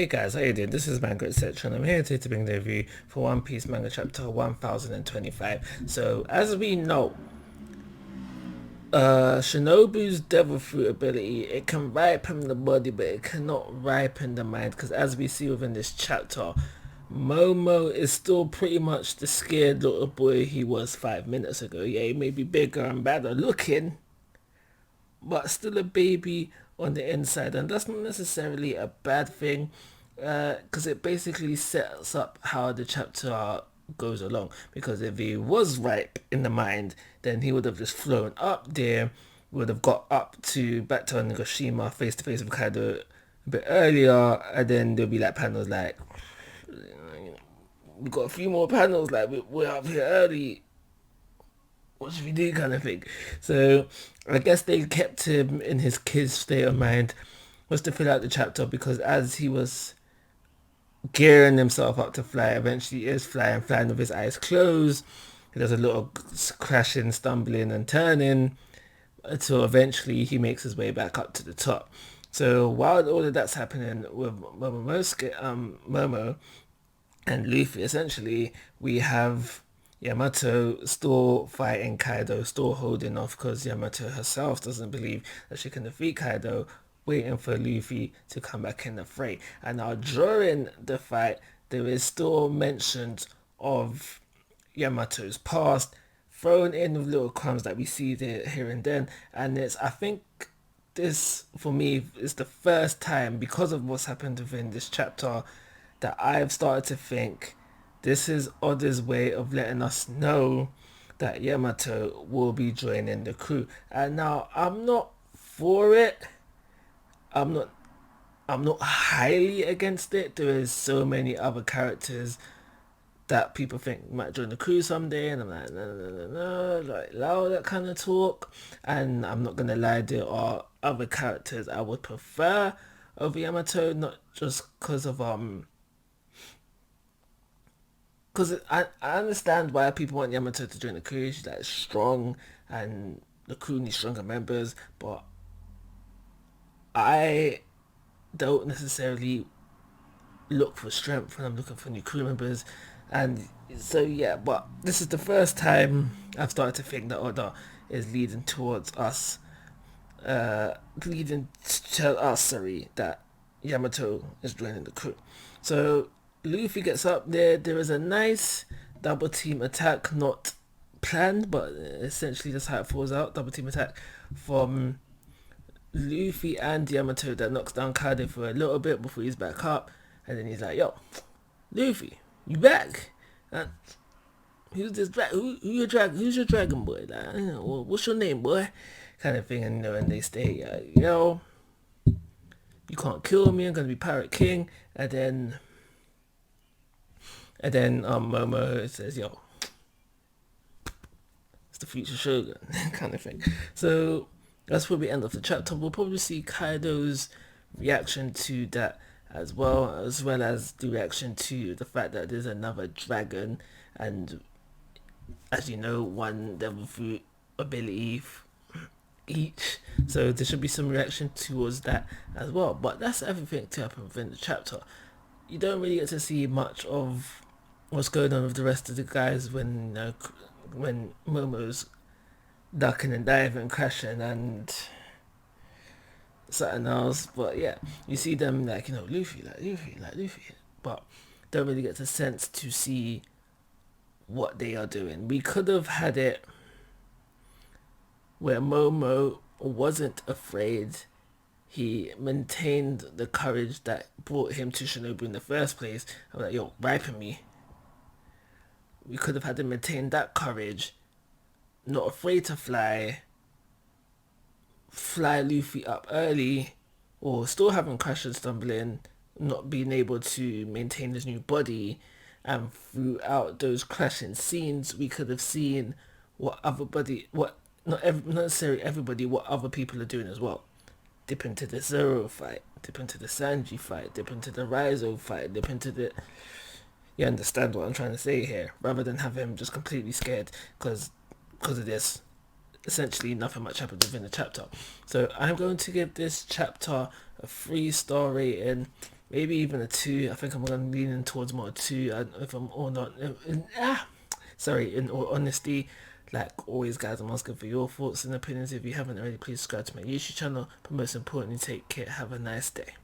Hey guys, how you doing? This is Mango etc. and I'm here today to bring the review for One Piece manga chapter 1025. So, as we know, Shinobu's Devil Fruit ability, it can ripen the body but it cannot ripen the mind, because as we see within this chapter, Momo is still pretty much the scared little boy he was 5 minutes ago. Yeah, he may be bigger and better looking, but still a baby on the inside, and that's not necessarily a bad thing, because it basically sets up how the chapter goes along. Because if he was ripe in the mind, then he would have just flown up there, would have got up to back to Onigashima face to face with Kaido a bit earlier, and then there'll be like panels like, we got a few more panels like we're up here early, what should we do, kind of thing. So I guess they kept him in his kid's state of mind, was to fill out the chapter, because as he was gearing himself up to fly, eventually he is flying with his eyes closed. He does a little crashing, stumbling and turning until eventually he makes his way back up to the top. So while all of that's happening with Momo and Luffy, essentially we have Yamato still fighting Kaido, still holding off, because Yamato herself doesn't believe that she can defeat Kaido, waiting for Luffy to come back in the fray. And now during the fight, there is still mentions of Yamato's past, thrown in with little crumbs that we see there here and then. And I think this for me is the first time, because of what's happened within this chapter, that I've started to think this is Oda's way of letting us know that Yamato will be joining the crew. And now I'm not for it. I'm not I'm not highly against it. There is so many other characters that people think might join the crew someday, and I'm like, no, like allow that kind of talk. And I'm not gonna lie, there are other characters I would prefer over Yamato, not just because I understand why people want Yamato to join the crew. She's like strong, and the crew needs stronger members, but I don't necessarily look for strength when I'm looking for new crew members. And so yeah, but this is the first time I've started to think that Oda is leading towards us, leading to tell us, sorry, that Yamato is joining the crew. So Luffy gets up there. There is a nice double team attack, not planned, but essentially that's how it falls out. Double team attack from Luffy and Yamato that knocks down Kaido for a little bit before he's back up, and then he's like, "Yo, Luffy, you back? Uh, who's this? Who's your dragon boy? Like, what's your name, boy?" Kind of thing, and they stay, "Yo, you can't kill me. I'm gonna be Pirate King." And then Momo says, "Yo, it's the future Shogun," kind of thing. So that's where we end off the chapter. We'll probably see Kaido's reaction to that, as well as the reaction to the fact that there's another dragon, and as you know, one devil fruit ability each. So there should be some reaction towards that as well. But that's everything to happen within the chapter. You don't really get to see much of what's going on with the rest of the guys when Momo's ducking and diving, crashing, and something else. But yeah, you see them like, Luffy, but don't really get the sense to see what they are doing. We could have had it where Momo wasn't afraid. He maintained the courage that brought him to Shinobu in the first place. I'm like, "Yo, ripen me." We could have had him maintain that courage, not afraid to fly Luffy up early, or still having crash and stumbling, not being able to maintain his new body. And throughout those crashing scenes, we could have seen what everybody, what not necessarily everybody, what other people are doing as well. Dip into the Zoro fight, dip into the Sanji fight, dip into the Raizo fight, dip into the... You understand what I'm trying to say here, rather than have him just completely scared because of this. Essentially nothing much happened within the chapter. So I'm going to give this chapter a 3-star rating. maybe even a 2. I think I'm gonna leaning towards more 2. I don't know if I'm or not. Sorry, in all honesty, like always, guys, I'm asking for your thoughts and opinions. If you haven't already, please subscribe to my YouTube channel. But most importantly, take care. Have a nice day.